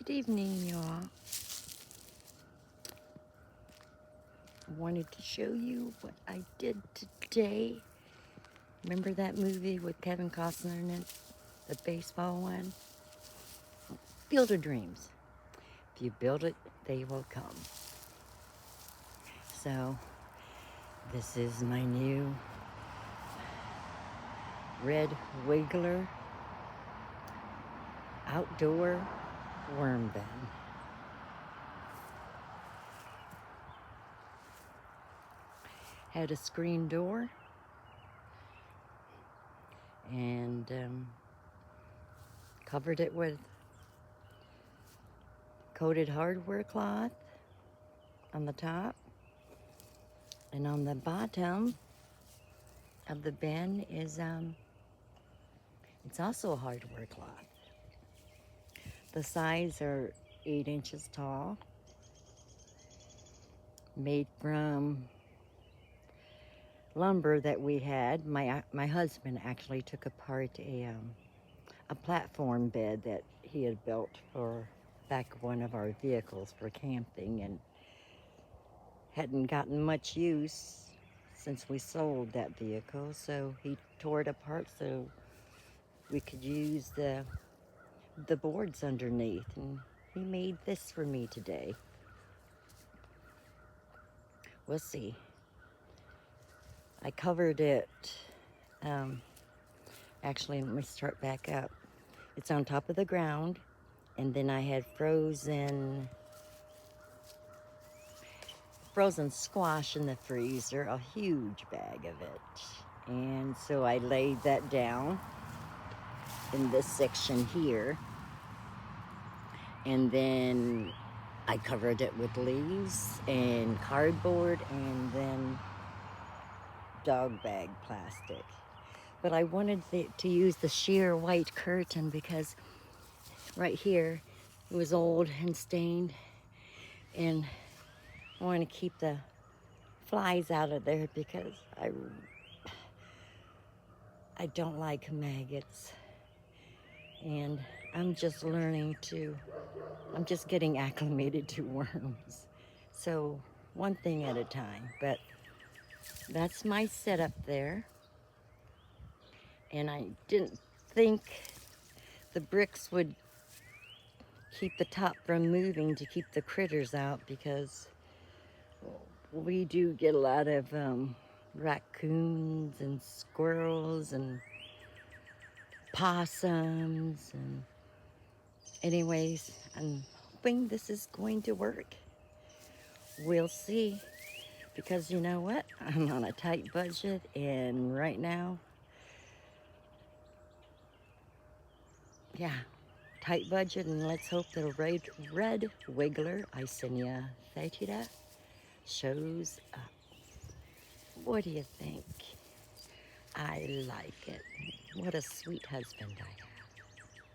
Good evening, y'all. Wanted to show you what I did today. Remember that movie with Kevin Costner in it? The baseball one? Field of Dreams. If you build it, they will come. So, this is my new red wiggler outdoor worm bin. Had a screen door and covered it with coated hardware cloth on the top, and on the bottom of the bin is it's also hardware cloth. The sides are 8 inches tall, made from lumber that we had. My husband actually took apart a platform bed that he had built for back one of our vehicles for camping, and hadn't gotten much use since we sold that vehicle, so he tore it apart so we could use the boards underneath, and he made this for me today. We'll see. I covered it, actually, let me start back up. It's on top of the ground, and then I had frozen squash in the freezer, a huge bag of it. And so I laid that down in this section here, and then I covered it with leaves and cardboard and then dog bag plastic. But I wanted to use the sheer white curtain because right here it was old and stained, and I want to keep the flies out of there because I don't like maggots, and I'm just getting acclimated to worms. So one thing at a time, but that's my setup there. And I didn't think the bricks would keep the top from moving to keep the critters out, because we do get a lot of raccoons and squirrels and possums, and anyways, I'm hoping this is going to work. We'll see, because you know what? I'm on a tight budget, and right now, yeah, tight budget, and let's hope the red wiggler, Icenia fetida, shows up. What do you think? I like it. What a sweet husband I have.